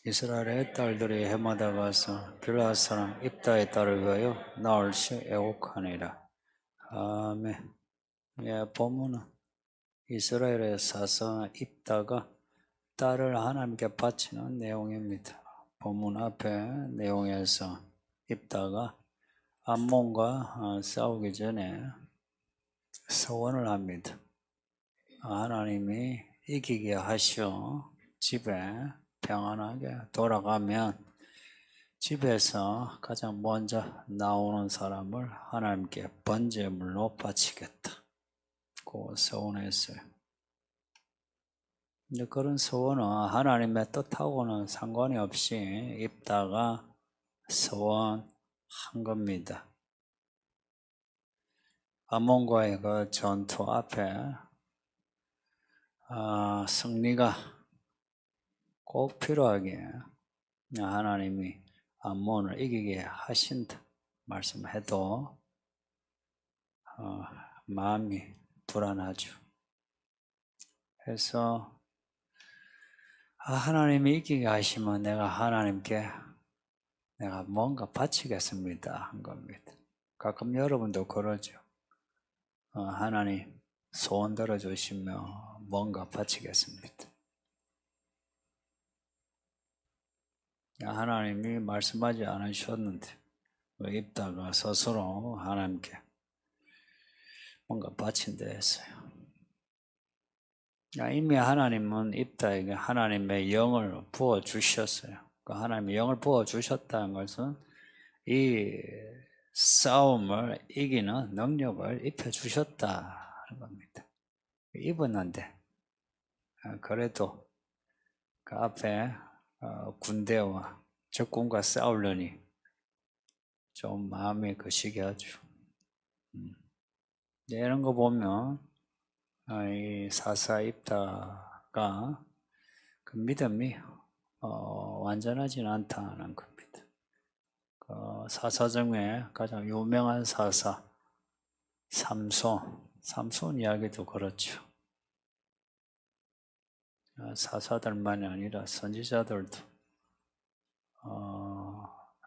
이스라엘의 딸들이 해마다 가서 길르앗 사람 입다의 딸을 위하여 나올시 애곡하니라. 아멘. 예, 본문은 이스라엘의 사사 입다가 딸을 하나님께 바치는 내용입니다. 본문 앞에 내용에서 입다가 암몬과 싸우기 전에 서원을 합니다. 하나님이 이기게 하시어 집에 평안하게 돌아가면 집에서 가장 먼저 나오는 사람을 하나님께 번제물로 바치겠다. 그 서원했어요. 근데 그런 서원은 하나님의 뜻하고는 상관이 없이 입다가 서원한 겁니다. 암몬과의 그 전투 앞에 승리가 꼭 필요하게 하나님이 암몬을 이기게 하신다 말씀해도 마음이 불안하죠. 그래서 하나님이 이기게 하시면 내가 하나님께 내가 뭔가 바치겠습니다 한 겁니다. 가끔 여러분도 그러죠. 하나님 소원 들어주시며 뭔가 바치겠습니다. 하나님이 말씀하지 않으셨는데 입다가 스스로 하나님께 뭔가 바친다 했어요. 이미 하나님은 입다에게 하나님의 영을 부어주셨어요. 하나님의 영을 부어주셨다는 것은 이 싸움을 이기는 능력을 입혀주셨다 하는 겁니다. 입었는데 그래도 그 앞에 군대와 적군과 싸우려니 좀 마음이 거시기 하죠. 이런 거 보면 이 사사 입다가 그 믿음이 완전하지는 않다는 겁니다. 사사 중에 가장 유명한 사사 삼손 이야기도 그렇죠. 사사들만이 아니라 선지자들도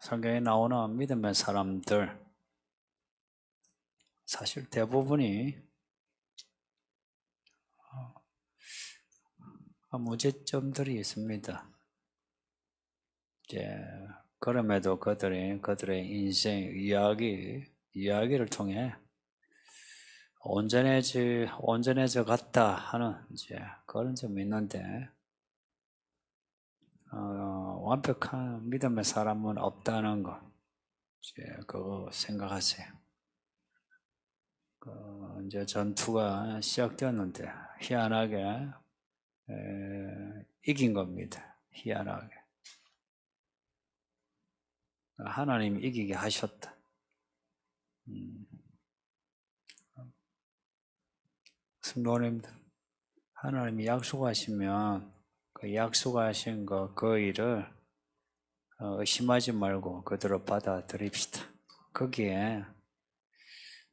성경에 나오는 믿음의 사람들 사실 대부분이 문제점들이 있습니다. 그럼에도 그들의 인생 이야기를 통해 온전해져 갔다 하는 그런 점이 있는데 완벽한 믿음의 사람은 없다는 거 그거 생각하세요. 이제 전투가 시작되었는데 희한하게 이긴 겁니다. 희한하게 하나님이 이기게 하셨다. 성도님들, 하나님이 약속하시면 그 약속하신 그 일을 의심하지 말고 그대로 받아들입시다. 거기에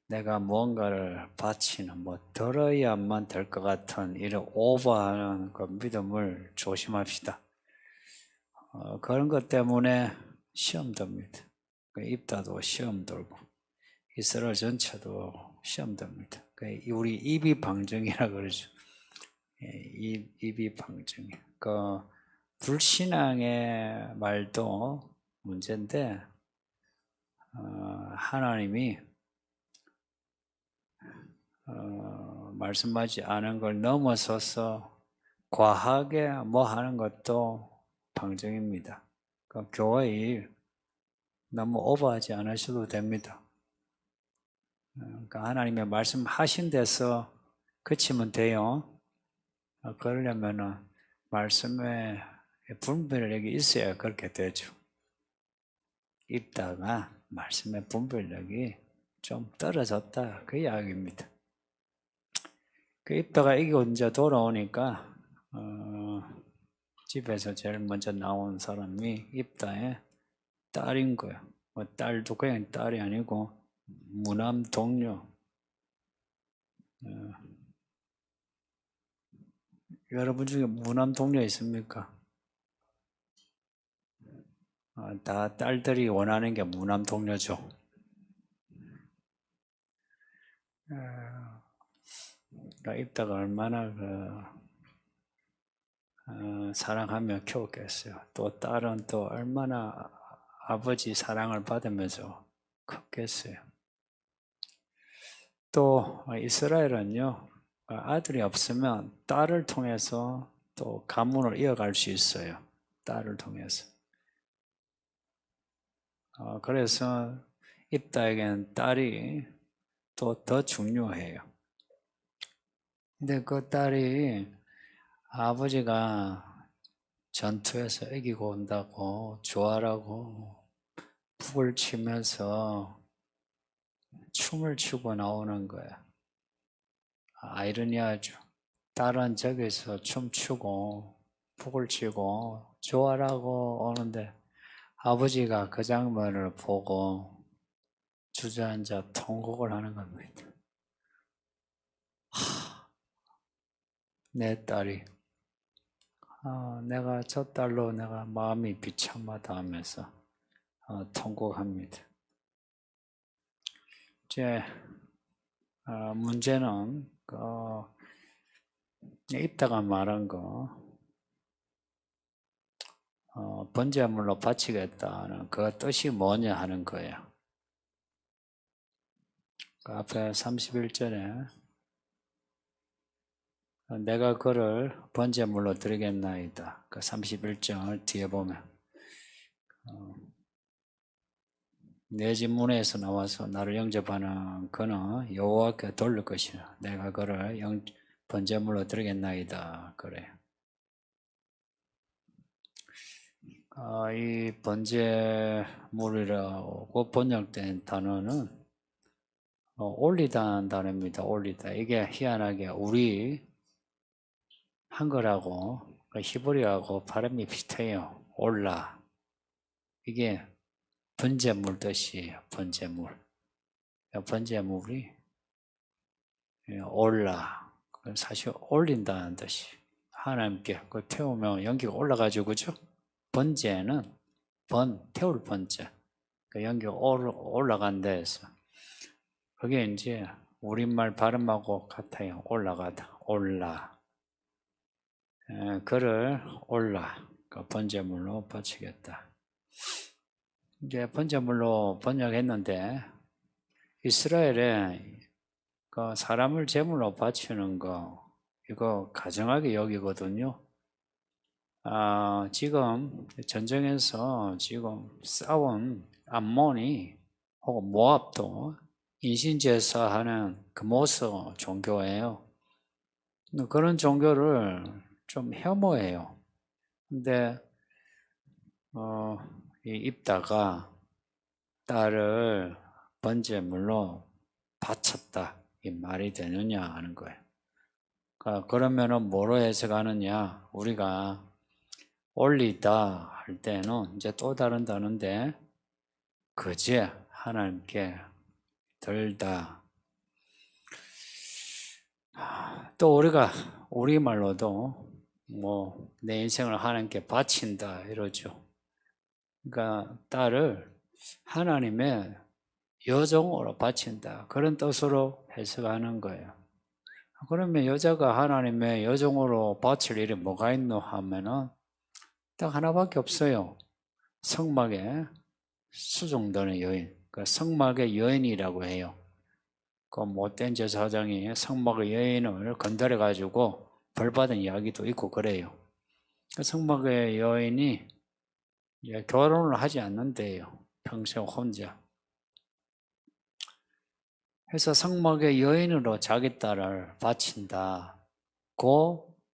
내가 뭔가를 바치는 들어야만 될 것 같은 이런 오버하는 그 믿음을 조심합시다. 그런 것 때문에 시험 듭니다. 입다도 시험 들고 이스라엘 전체도 시험 듭니다. 우리 입이 방정이라 그러죠. 입이 방정이. 불신앙의 말도 문제인데 하나님이 말씀하지 않은 걸 넘어서서 과하게 하는 것도 방정입니다. 교회 너무 오버하지 않으셔도 됩니다. 하나님의 말씀하신 데서 그치면 돼요. 그러려면은 말씀에 분별력이 있어야 그렇게 되죠. 입다가 말씀의 분별력이 좀 떨어졌다 그 이야기입니다. 입다가 이기고 이제 돌아오니까 집에서 제일 먼저 나온 사람이 입다의 딸인 거예요. 딸도 그냥 딸이 아니고 무남 동료. 여러분 중에 무남 동료 있습니까? 다 딸들이 원하는 게 무남동녀죠. 그러니까 입다가 얼마나 사랑하며 키웠겠어요. 또 딸은 또 얼마나 아버지 사랑을 받으면서 컸겠어요. 또 이스라엘은요, 아들이 없으면 딸을 통해서 또 가문을 이어갈 수 있어요. 딸을 통해서. 그래서 입다에게는 딸이 또 더 중요해요. 근데 그 딸이 아버지가 전투에서 이기고 온다고 좋아라고 북을 치면서 춤을 추고 나오는 거야. 아이러니하죠. 딸은 저기서 춤추고 북을 치고 좋아라고 오는데 아버지가 그 장면을 보고 주저앉아 통곡을 하는 겁니다. 내 딸이 내가 저 딸로 내가 마음이 비참하다 하면서 통곡합니다. 이제 문제는 입다가 말한 거 번제물로 바치겠다는 그 뜻이 뭐냐 하는 거예요. 그 앞에 31절에 내가 그를 번제물로 드리겠나이다. 그 31절 뒤에 보면 내 집 문에서 나와서 나를 영접하는 그는 여호와께 돌릴 것이라. 내가 그를 번제물로 드리겠나이다. 그래요. 이 번제물이라고 번역된 단어는 올리다는 단어입니다. 올리다. 이게 희한하게 우리 한글하고 히브리어하고 발음이 비슷해요. 올라. 이게 번제물 뜻이에요. 번제물. 번제물이 올라. 사실 올린다는 뜻이 하나님께 태우면 연기가 올라가지고 그죠? 번제는 태울 번제. 연기가 올라간 데에서 그게 이제 우리말 발음하고 같아요. 올라가다. 올라. 그를 올라. 번제물로 바치겠다. 이제 번제물로 번역했는데 이스라엘에 사람을 제물로 바치는 거 이거 가정하게 여기거든요. 지금 전쟁에서 지금 싸운 암몬이 혹은 모압도 인신제사하는 금오서 종교예요. 그런 종교를 좀 혐오해요. 근데 이 입다가 딸을 번제물로 바쳤다. 이 말이 되느냐 하는 거예요. 그러면은 뭐로 해석하느냐? 우리가 올리다 할 때는 이제 또 다른 단어인데 그제 하나님께 들다. 또 우리가 우리말로도 뭐 내 인생을 하나님께 바친다 이러죠. 그러니까 딸을 하나님의 여종으로 바친다. 그런 뜻으로 해석하는 거예요. 그러면 여자가 하나님의 여종으로 바칠 일이 뭐가 있노 하면은 딱 하나밖에 없어요. 성막에 수종되는 여인. 그 성막의 여인이라고 해요. 그 못된 제사장이 성막의 여인을 건드려 가지고 벌받은 이야기도 있고 그래요. 그 성막의 여인이 결혼을 하지 않는데요. 평생 혼자. 그래서 성막의 여인으로 자기 딸을 바친다고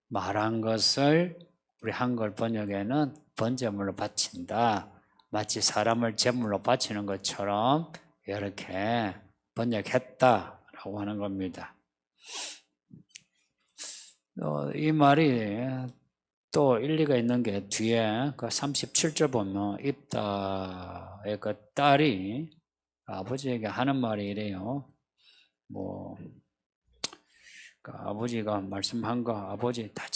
말한 것을 우리 한글 번역에는 번제물로 바친다. 마치 사람을 제물로 바치는 것처럼 이렇게 번역했다라고 하는 겁니다. 이 말이 또 일리가 있는 게 뒤에 그 37절 보면 입다의 그 딸이 아버지에게 하는 말이 이래요. 아버지가 말씀한 거 아버지 다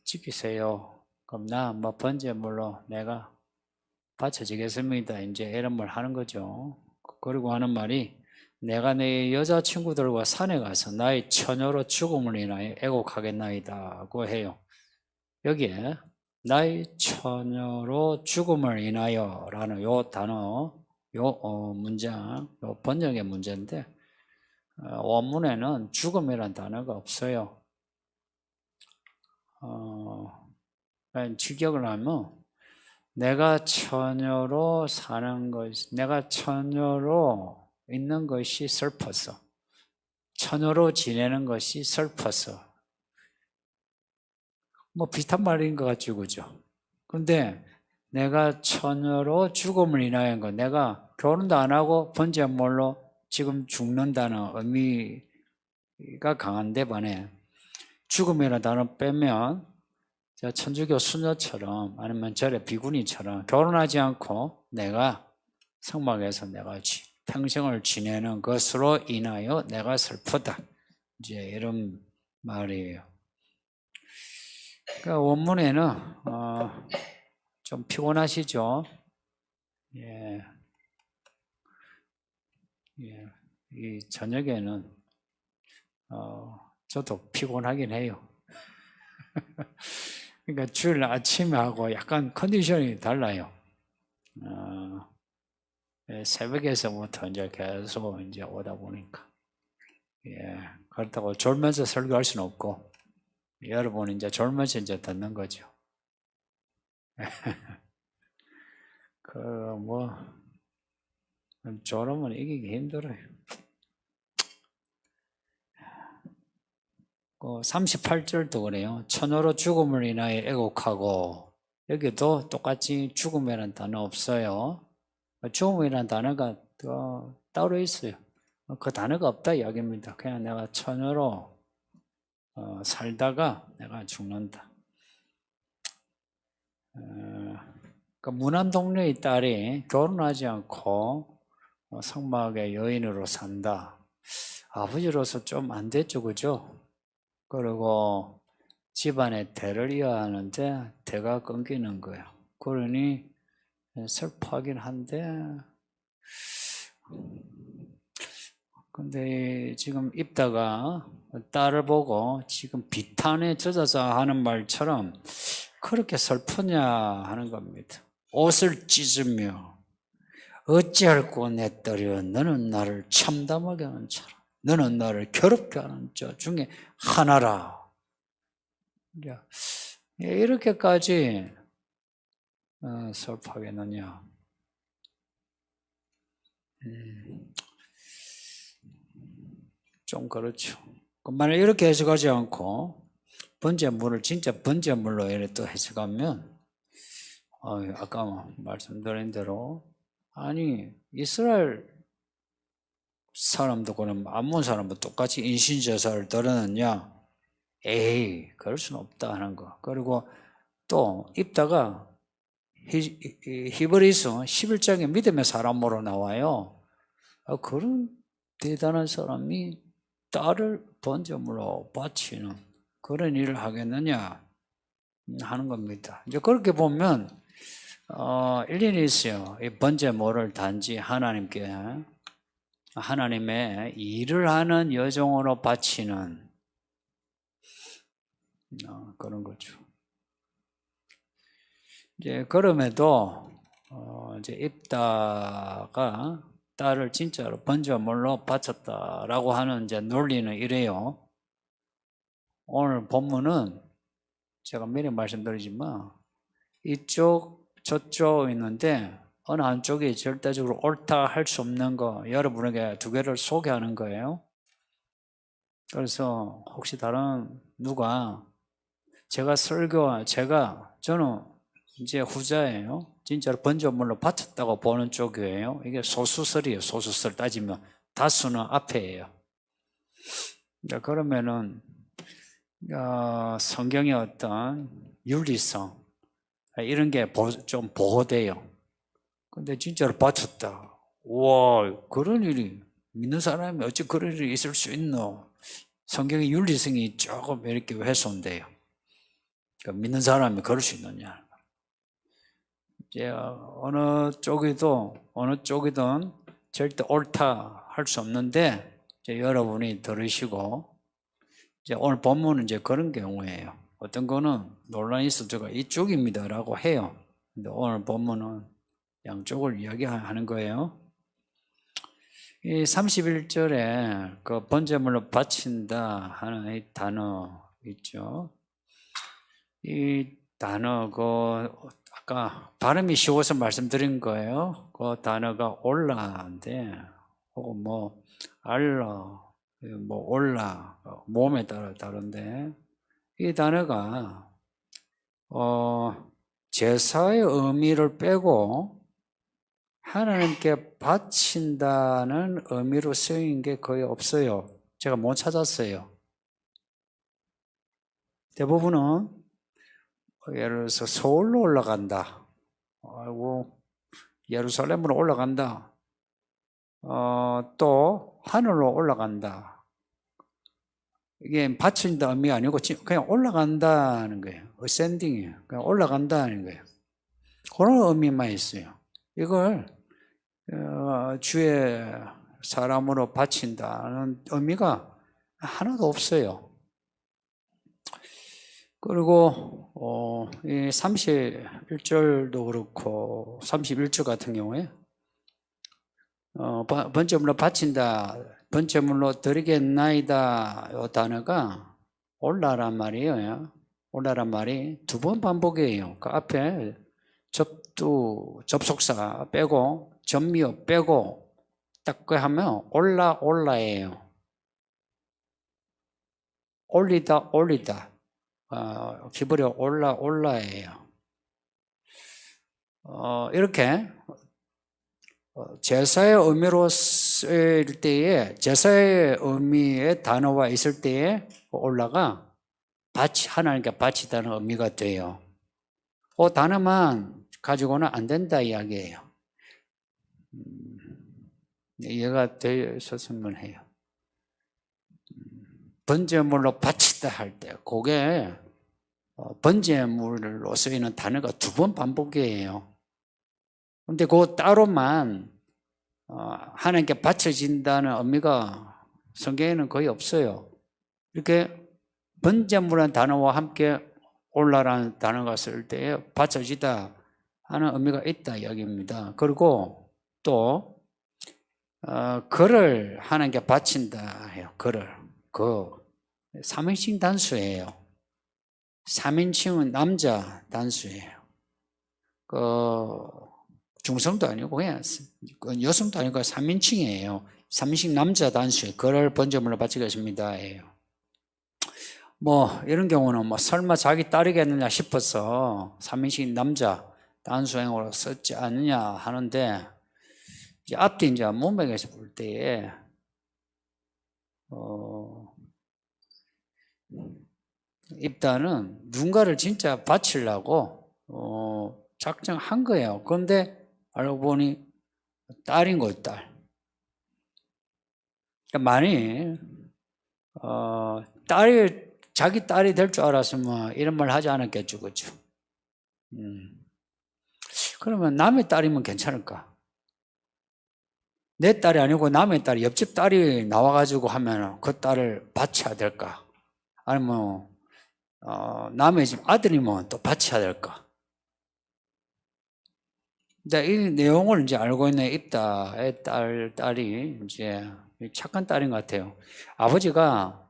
지키세요. 그럼 나 번제물로 내가 바쳐지겠습니다. 이제 이런 말 하는 거죠. 그리고 하는 말이 내가 내 여자친구들과 산에 가서 나의 처녀로 죽음을 인하여 애곡하겠나이다고 해요. 여기에 나의 처녀로 죽음을 인하여 라는 요 단어, 요 문장, 요 번역의 문제인데 원문에는 죽음이라는 단어가 없어요. 직역을 하면 내가 처녀로 사는 것, 내가 처녀로 있는 것이 슬퍼서, 처녀로 지내는 것이 슬퍼서, 뭐 비슷한 말인 것 같죠, 그죠? 근데 내가 처녀로 죽음을 인하여 한 것, 내가 결혼도 안 하고 번제물로 지금 죽는다는 의미가 강한데 반해 죽음이라는 단어 빼면 천주교 수녀처럼 아니면 절의 비구니처럼 결혼하지 않고 내가 성막에서 내가 평생을 지내는 것으로 인하여 내가 슬프다. 이제 이런 말이에요. 그러니까 원문에는 좀 피곤하시죠? 예. 이 저녁에는 저도 피곤하긴 해요. 그러니까 주일 아침에 하고 약간 컨디션이 달라요. 새벽에서부터 이제 계속 이제 오다 보니까. 그렇다고 졸면서 설교할 수는 없고, 여러분은 이제 졸면서 이제 듣는 거죠. 졸으면 이기기 힘들어요. 38절도 그래요. 처녀로 죽음을 인하여 애곡하고, 여기도 똑같이 죽음이라는 단어 없어요. 죽음이라는 단어가 따로 있어요. 그 단어가 없다 이야기입니다. 그냥 내가 처녀로 살다가 내가 죽는다. 그 문안동료의 딸이 결혼하지 않고 성막의 여인으로 산다. 아버지로서 좀 안 됐죠, 그죠? 그리고 집안의 대를 이어하는데 대가 끊기는 거예요. 그러니 슬퍼하긴 한데, 근데 지금 입다가 딸을 보고 지금 비탄에 젖어서 하는 말처럼 그렇게 슬프냐 하는 겁니다. 옷을 찢으며 어찌할꼬 내 딸이여 너는 나를 참담하게 하는 자라 너는 나를 괴롭게 하는 자 중에 하나라. 이렇게까지 슬퍼하겠느냐. 좀 그렇죠. 만약 이렇게 해석하지 않고 번제물을 진짜 번제물로 이렇게 또 해석하면 아까 말씀드린 대로 아니 이스라엘 사람도 그럼 암몬 사람도 똑같이 인신제사를 드렸느냐? 에이 그럴 수는 없다 하는 거. 그리고 또 입다가 히브리서 11장에 믿음의 사람으로 나와요. 그런 대단한 사람이 딸을 번제물로 바치는 그런 일을 하겠느냐 하는 겁니다. 이제 그렇게 보면 일리는 있어요. 이 번제물을 단지 하나님께 하나님의 일을 하는 여정으로 바치는 그런 거죠. 이제 그럼에도 이제 입다가 딸을 진짜로 번제물로 바쳤다라고 하는 이제 논리는 이래요. 오늘 본문은 제가 미리 말씀드리지만 이쪽 저쪽 있는데 어느 한쪽이 절대적으로 옳다 할 수 없는 거 여러분에게 두 개를 소개하는 거예요. 그래서 혹시 다른 누가 저는 이제 후자예요. 진짜로 번제물로 바쳤다고 보는 쪽이에요. 이게 소수설이에요. 소수설 따지면 다수는 앞에예요. 그러면은 성경의 어떤 윤리성 이런 게 좀 보호돼요. 근데 진짜로 바쳤다. 와, 그런 일이 믿는 사람이 어찌 그런 일이 있을 수 있노? 성경의 윤리성이 조금 이렇게 훼손돼요. 그러니까 믿는 사람이 그럴 수 있느냐? 이제 어느 쪽이든 절대 옳다 할 수 없는데 이제 여러분이 들으시고 이제 오늘 본문은 이제 그런 경우예요. 어떤 거는 논란이 있어 제가 이쪽입니다라고 해요. 근데 오늘 본문은 양쪽을 이야기하는 거예요. 이 31절에 그 번제물로 바친다 하는 이 단어 있죠. 이 단어 아까 발음이 쉬워서 말씀드린 거예요. 그 단어가 올라인데 혹은 뭐 알라 뭐 올라 몸에 따라 다른데 이 단어가 제사의 의미를 빼고 하나님께 바친다는 의미로 쓰인 게 거의 없어요. 제가 못 찾았어요. 대부분은 예를 들어서 서울로 올라간다. 아이고 예루살렘으로 올라간다. 또 하늘로 올라간다. 이게 바친다 의미가 아니고 그냥 올라간다는 거예요. 어센딩이에요. 그냥 올라간다는 거예요. 그런 의미만 있어요. 이걸 주의 사람으로 바친다는 의미가 하나도 없어요. 그리고 이 31절도 그렇고 31절 같은 경우에 번제물로 바친다, 번제물로 드리겠나이다 이 단어가 올라란 말이에요. 올라란 말이 두 번 반복이에요. 그 앞에 접속사 빼고 전미어 빼고 딱 그 하면 올라예요. 올리다 기브리어 올라예요. 이렇게 제사의 의미로 쓰일 때에 제사의 의미의 단어가 있을 때에 올라가 하나님께 바치다는 의미가 돼요. 그 단어만 가지고는 안 된다 이야기예요. 이해가 되셨으면 해요. 번제물로 바치다 할 때 그게 번제물로 쓰이는 단어가 두 번 반복이에요. 근데 그 따로만 하나님께 바쳐진다는 의미가 성경에는 거의 없어요. 이렇게 번제물이라는 단어와 함께 올라라는 단어가 쓸 때에 바쳐지다 하는 의미가 있다 이야기입니다. 그리고 또 그를 하나님께 바친다 해요. 그 3인칭 단수예요. 3인칭은 남자 단수예요. 중성도 아니고 그냥 여성도 아니고 3인칭이에요. 3인칭 남자 단수예요. 그를 번제물로 바치겠습니다. 뭐 이런 경우는 뭐 설마 자기 딸이겠느냐 싶어서 3인칭 남자 단수형으로 썼지 않느냐 하는데 이제 앞뒤 이제 문맥에서 볼 때에 입단은 누군가를 진짜 바치려고 작정한 거예요. 그런데 알고 보니 딸인 거예요, 딸. 만일 자기 딸이 될 줄 알았으면 이런 말 하지 않았겠죠, 그렇죠? 그러면 남의 딸이면 괜찮을까? 내 딸이 아니고 남의 딸이 옆집 딸이 나와가지고 하면 그 딸을 바쳐야 될까? 아니면 남의 집 아들이면 또 바쳐야 될까? 근데 이 내용을 이제 알고 있는 입다의 딸이 이제 착한 딸인 것 같아요. 아버지가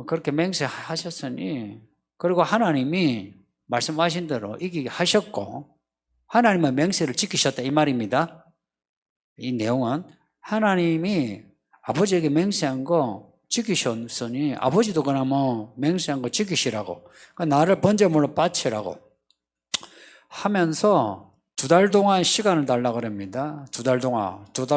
그렇게 맹세하셨으니, 그리고 하나님이 말씀하신 대로 이기게 하셨고, 하나님의 맹세를 지키셨다 이 말입니다. 이 내용은 하나님이 아버지에게 맹세한 거 지키셨으니 아버지도 그러면 맹세한 거 지키시라고, 나를 번제물로 바치라고 하면서 2달 동안 시간을 달라고 그럽니다. 2달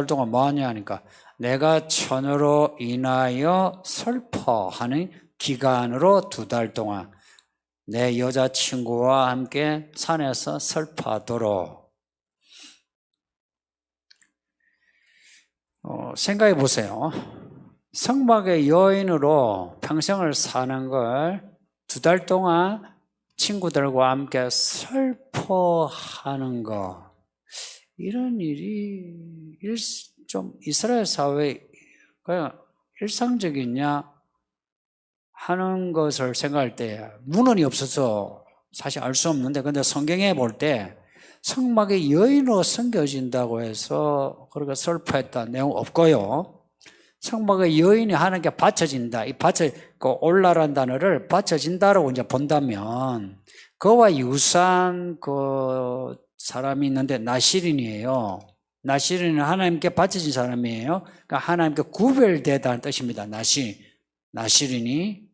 동안 뭐 하냐 하니까 내가 처녀로 인하여 슬퍼하는 기간으로 2달 동안 내 여자친구와 함께 산에서 슬퍼하도록. 생각해 보세요. 성막의 여인으로 평생을 사는 걸 2달 동안 친구들과 함께 슬퍼하는 슬퍼하는 거, 이런 일이 좀 이스라엘 사회에 그냥 일상적이냐 하는 것을 생각할 때 문헌이 없어서 사실 알 수 없는데, 근데 성경에 볼 때 성막의 여인으로 섬겨진다고 해서 그렇게 슬퍼했다 내용 없고요. 성막의 여인이 하나님께 바쳐진다. 이 올라라는 단어를 바쳐진다라고 이제 본다면 그와 유사한 그 사람이 있는데 나시린이에요. 나시린은 하나님께 바쳐진 사람이에요. 그러니까 하나님께 구별되다는 뜻입니다. 나시린이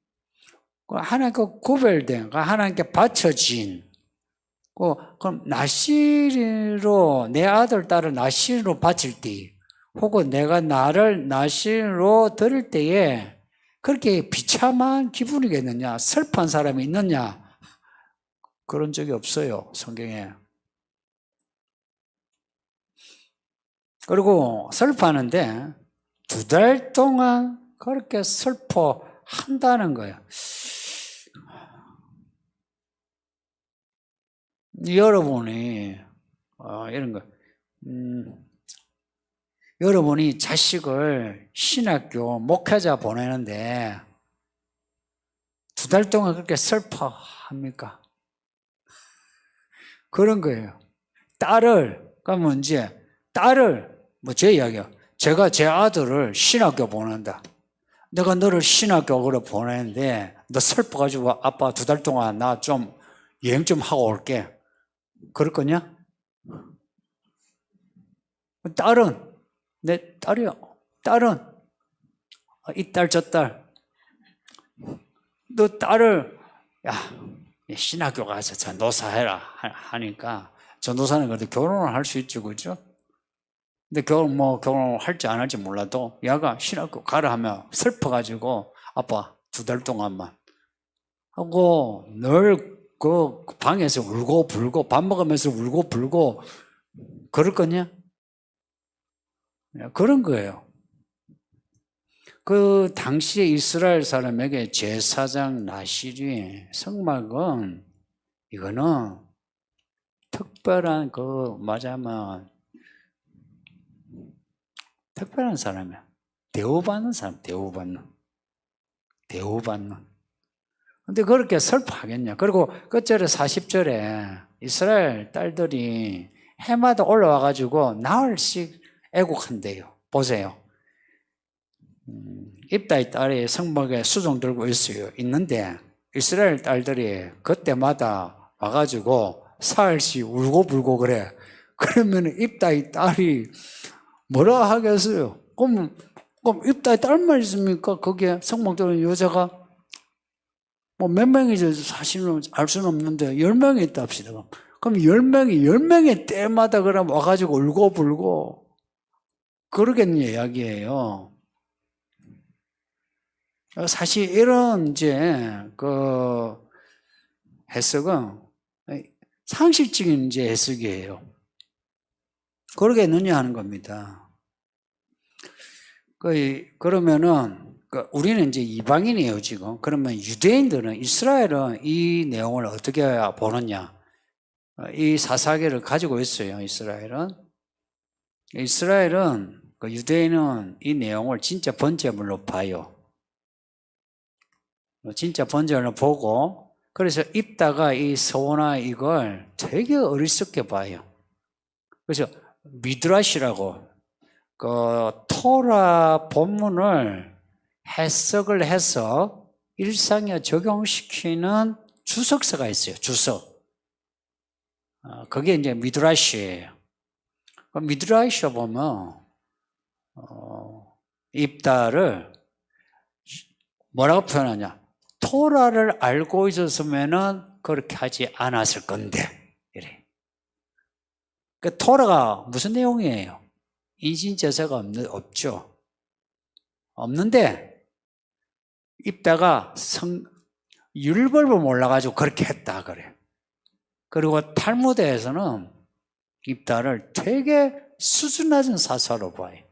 하나님께 구별된, 하나님께 바쳐진. 그럼 나시린으로 내 아들 딸을 나시린으로 바칠 때, 혹은 내가 나를 나시린으로 들을 때에 그렇게 비참한 기분이겠느냐, 슬픈 사람이 있느냐, 그런 적이 없어요, 성경에. 그리고 슬퍼하는데 2달 동안 그렇게 슬퍼한다는 거예요. 여러분이 이런 거, 여러분이 자식을 신학교 목회자 보내는데 2달 동안 그렇게 슬퍼합니까? 그런 거예요. 그러면 이제 딸을, 제 이야기야. 제가 제 아들을 신학교 보낸다. 내가 너를 신학교로 보내는데 너 슬퍼가지고 아빠 2달 동안 나 좀 여행 좀 하고 올게. 그럴 거냐? 내 딸이요. 딸은 이 딸 저 딸. 너 딸을 신학교 가서 전도사해라 하니까 전도사는 그래도 결혼을 할 수 있죠, 그죠? 근데 결혼을 할지 안 할지 몰라도 얘가 신학교 가라 하면 슬퍼가지고 아빠 2달 동안만 하고 늘 그 방에서 울고 불고 밥 먹으면서 울고 불고 그럴 거냐? 그런 거예요. 그 당시에 이스라엘 사람에게 제사장 나실이 성막은 이거는 특별한 말하자면 특별한 사람이야. 대우받는 사람, 대우받는. 근데 그렇게 슬퍼하겠냐. 그리고 끝절에 40절에 이스라엘 딸들이 해마다 올라와가지고 나흘씩 애국한대요. 보세요. 입다의 딸이 성막에 수종 들고 있는데 이스라엘 딸들이 그때마다 와가지고 사흘씩 울고불고 그래. 그러면 입다의 딸이 뭐라 하겠어요? 그럼 입다의 딸만 있습니까? 거기에 성막 들은 여자가 몇 명이지 사실은 알 수는 없는데 10명이 있다 합시다. 그럼 10명의 때마다 그럼 와가지고 울고불고 그러겠는 이야기예요. 사실 이런 해석은 상식적인 해석이에요. 그러겠느냐 하는 겁니다. 그러면은 우리는 이방인이에요, 지금. 그러면 유대인들은, 이스라엘은 이 내용을 어떻게 보느냐? 이 사사계를 가지고 있어요, 이스라엘은. 유대인은 이 내용을 진짜 번제물로 봐요. 진짜 번제물로 보고, 그래서 입다가 이 서원아 이걸 되게 어리석게 봐요. 그래서 미드라시라고, 토라 본문을 해석을 해서 일상에 적용시키는 주석서가 있어요. 주석. 그게 이제 미드라시예요. 미드라시 보면 입다를 뭐라고 표현하냐? 토라를 알고 있었으면은 그렇게 하지 않았을 건데 이래. 토라가 무슨 내용이에요? 인신제사가 없죠. 없는데 입다가 율법을 몰라가지고 그렇게 했다 그래. 그리고 탈무드에서는 입다를 되게 수준 낮은 사사로 봐요.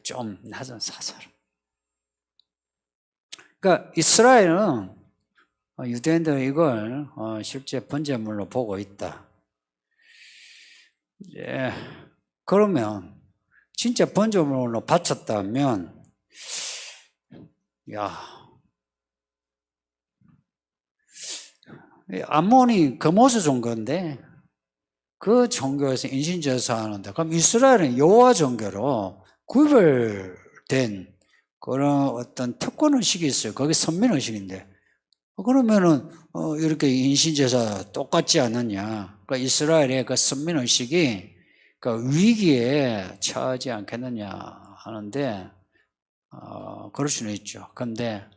좀 낮은 사사로. 그러니까 이스라엘은 유대인들은 이걸 실제 번제물로 보고 있다. 이제 그러면 진짜 번제물로 바쳤다면, 암몬이 금오수 종교인데 그 종교에서 인신제사 하는데, 그럼 이스라엘은 여호와 종교로 구별된 그런 어떤 특권 의식이 있어요. 그게 선민 의식인데, 그러면은 이렇게 인신제사 똑같지 않느냐? 그러니까 이스라엘의 그 선민 의식이 그 위기에 처하지 않겠느냐 하는데, 그럴 수는 있죠. 근데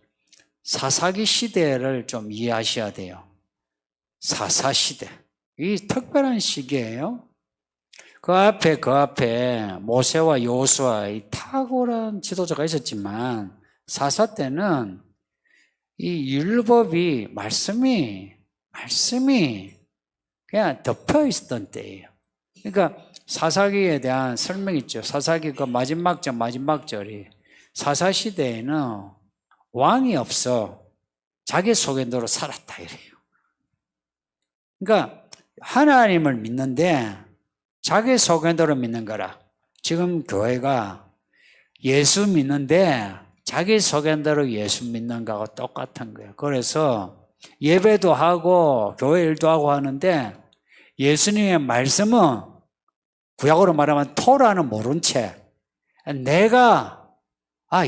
사사기 시대를 좀 이해하셔야 돼요. 사사시대. 이 특별한 시기예요. 그 앞에 모세와 여호수아 이 탁월한 지도자가 있었지만, 사사 때는 이 율법이 말씀이 그냥 덮여 있었던 때예요. 그러니까 사사기에 대한 설명이 있죠. 사사기 그 마지막 절이, 사사 시대에는 왕이 없어 자기 소견대로 살았다 이래요. 그러니까 하나님을 믿는데 자기 소견대로 믿는 거라. 지금 교회가 예수 믿는데 자기 소견대로 예수 믿는 거하고 똑같은 거예요. 그래서 예배도 하고 교회 일도 하고 하는데, 예수님의 말씀은 구약으로 말하면 토라는 모른 채, 내가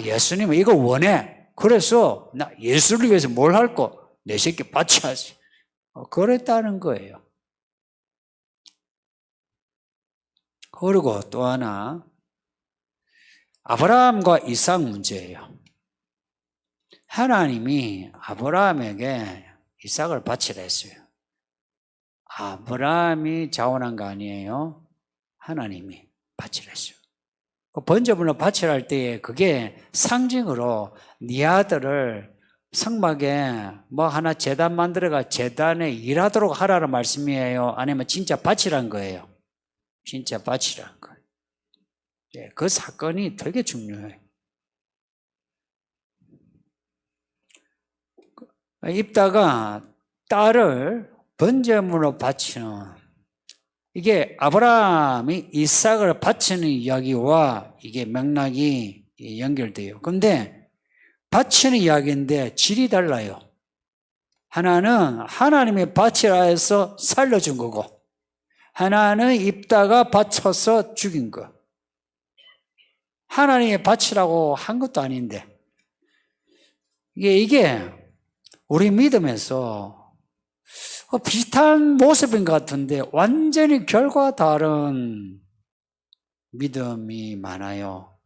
예수님 이거 원해, 그래서 나 예수를 위해서 뭘 할 거, 내 새끼 바쳐야지, 그랬다는 거예요. 그리고 또 하나, 아브라함과 이삭 문제예요. 하나님이 아브라함에게 이삭을 바치라 했어요. 아브라함이 자원한 거 아니에요. 하나님이 바치라 했어요. 번제물로 바치라 할 때에 그게 상징으로 네 아들을 성막에 하나 제단 만들어가 제단에 일하도록 하라는 말씀이에요? 아니면 진짜 바치란 거예요? 진짜 바치란 거예요. 그 사건이 되게 중요해요. 입다가 딸을 번제물로 바치는, 이게 아브라함이 이삭을 바치는 이야기와 이게 맥락이 연결돼요. 그런데 바치는 이야기인데 질이 달라요. 하나는 하나님이 바치라 해서 살려준 거고, 하나는 입다가 바쳐서 죽인 거. 하나님이 바치라고 한 것도 아닌데, 이게 우리 믿음에서 비슷한 모습인 것 같은데 완전히 결과 다른 믿음이 많아요.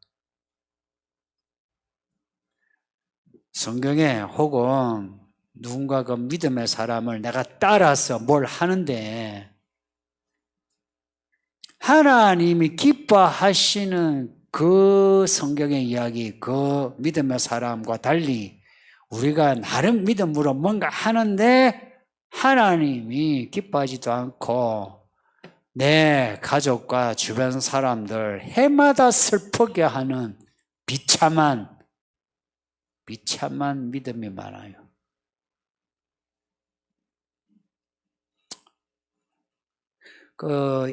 성경에 혹은 누군가 그 믿음의 사람을 내가 따라서 뭘 하는데, 하나님이 기뻐하시는 그 성경의 이야기, 그 믿음의 사람과 달리 우리가 나름 믿음으로 뭔가 하는데 하나님이 기뻐하지도 않고 내 가족과 주변 사람들 해마다 슬프게 하는 비참한 믿음이 많아요.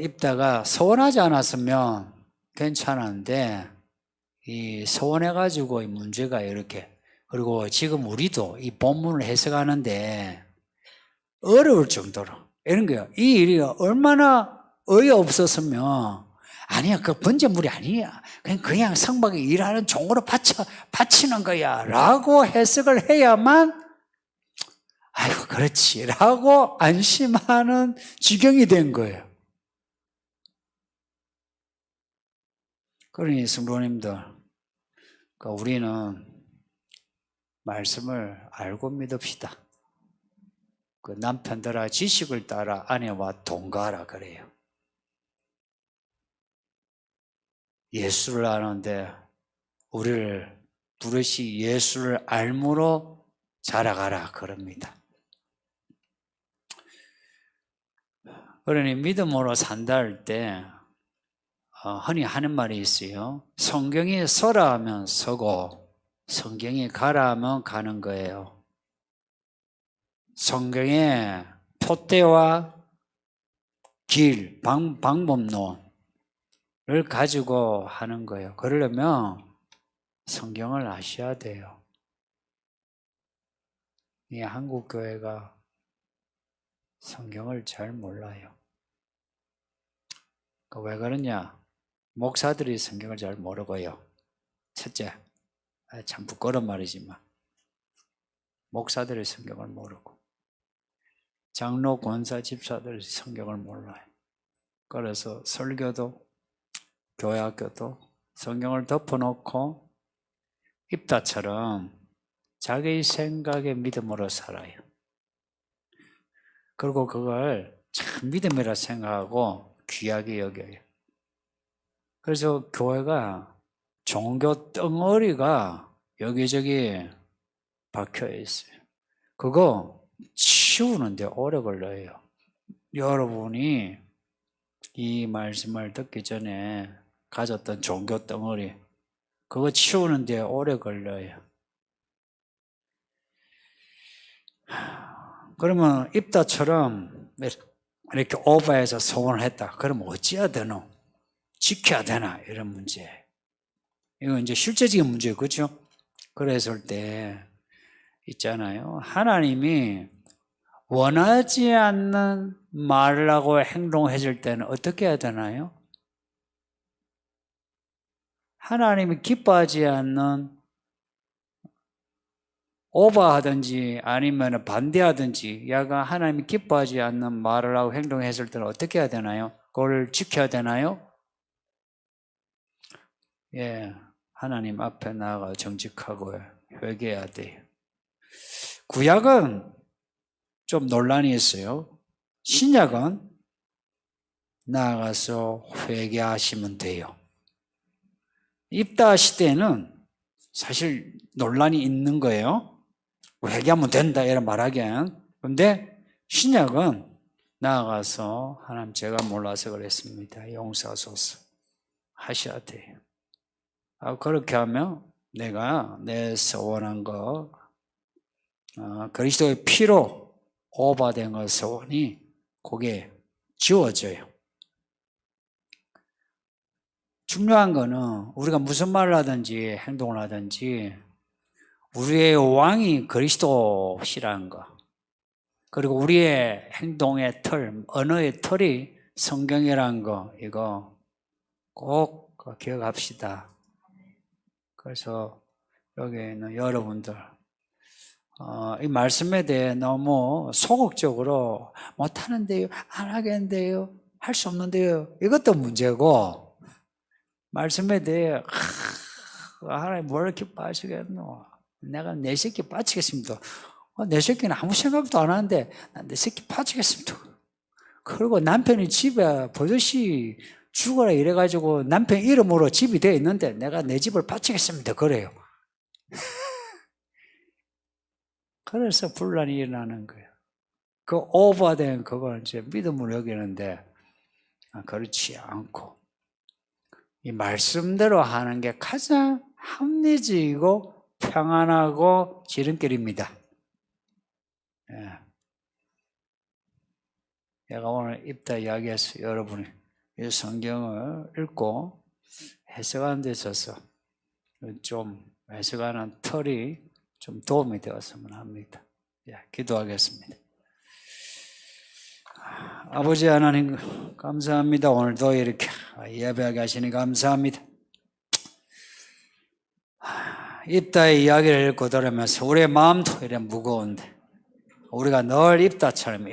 입다가 서원하지 않았으면 괜찮았는데, 이 서원해가지고 이 문제가 이렇게, 그리고 지금 우리도 이 본문을 해석하는데 어려울 정도로 이런 거예요. 이 일이 얼마나 어이없었으면, 아니야, 그 번제물이 아니야, 그냥 성막에 일하는 종으로 바치는 거야 라고 해석을 해야만 아이고 그렇지 라고 안심하는 지경이 된 거예요. 그러니 성도님들, 우리는 말씀을 알고 믿읍시다. 그 남편들아 지식을 따라 아내와 동거하라 그래요. 예수를 아는데 우리를 부르시 예수를 알므로 자라가라 그럽니다. 그러니 믿음으로 산다 할 때 흔히 하는 말이 있어요. 성경이 서라 하면 서고 성경이 가라 하면 가는 거예요. 성경의 표대와 길, 방법론을 가지고 하는 거예요. 그러려면 성경을 아셔야 돼요. 이 한국 교회가 성경을 잘 몰라요. 왜 그러냐? 목사들이 성경을 잘 모르고요. 첫째, 참 부끄러운 말이지만 목사들이 성경을 모르고 장로, 권사, 집사들이 성경을 몰라요. 그래서 설교도 교회 학교도 성경을 덮어놓고 입다처럼 자기 생각의 믿음으로 살아요. 그리고 그걸 참 믿음이라 생각하고 귀하게 여겨요. 그래서 교회가 종교 덩어리가 여기저기 박혀 있어요. 그거 치우는데 오래 걸려요. 여러분이 이 말씀을 듣기 전에 가졌던 종교 덩어리, 그거 치우는데 오래 걸려요. 그러면 입다처럼 이렇게 오버해서 소원을 했다. 그럼 어찌해야 되노? 지켜야 되나? 이런 문제. 이건 이제 실제적인 문제예요. 그렇죠? 그랬을 때 있잖아요. 하나님이 원하지 않는 말을 하고 행동해줄 때는 어떻게 해야 되나요? 하나님이 기뻐하지 않는 오버하든지 아니면 반대하든지 야가 하나님이 기뻐하지 않는 말을 하고 행동했을 때는 어떻게 해야 되나요? 그걸 지켜야 되나요? 예, 하나님 앞에 나아가 정직하고 회개해야 돼요. 구약은 좀 논란이 있어요. 신약은 나아가서 회개하시면 돼요. 입다 시대에는 사실 논란이 있는 거예요. 회개하면 된다 이런 말하기엔. 그런데 신약은 나아가서 하나님 제가 몰라서 그랬습니다. 용서하소서 하셔야 돼요. 그렇게 하면 내가 내 소원한 거 그리스도의 피로 오버된 거 소원이 그게 지워져요. 중요한 거는 우리가 무슨 말을 하든지 행동을 하든지 우리의 왕이 그리스도시라는 거, 그리고 우리의 행동의 틀, 언어의 틀이 성경이라는 거, 이거 꼭 기억합시다. 그래서 여기 있는 여러분들 이 말씀에 대해 너무 소극적으로 못하는데요, 안 하겠는데요, 할 수 없는데요, 이것도 문제고, 말씀에 대해 하나님 뭘 이렇게 빠지겠노? 내가 내 새끼 빠지겠습니다. 내 새끼는 아무 생각도 안 하는데 내 새끼 빠지겠습니다. 그리고 남편이 집에 버젓이 죽어라 이래가지고 남편 이름으로 집이 되어 있는데 내가 내 집을 바치겠습니다. 그래요. 그래서 분란이 일어나는 거예요. 그 오버된 그걸 이제 믿음으로 여기는데 그렇지 않고 이 말씀대로 하는 게 가장 합리적이고 평안하고 지름길입니다. 예. 제가 오늘 입다 이야기해서 여러분이 이 성경을 읽고 해석하는 데 있어서 좀 해석하는 틀이 좀 도움이 되었으면 합니다. 예, 기도하겠습니다. 아버지 하나님 감사합니다. 오늘도 이렇게 예배하게 하시니 감사합니다. 입다의 이야기를 읽고 들으면서 우리의 마음도 이래 무거운데 우리가 늘 입다처럼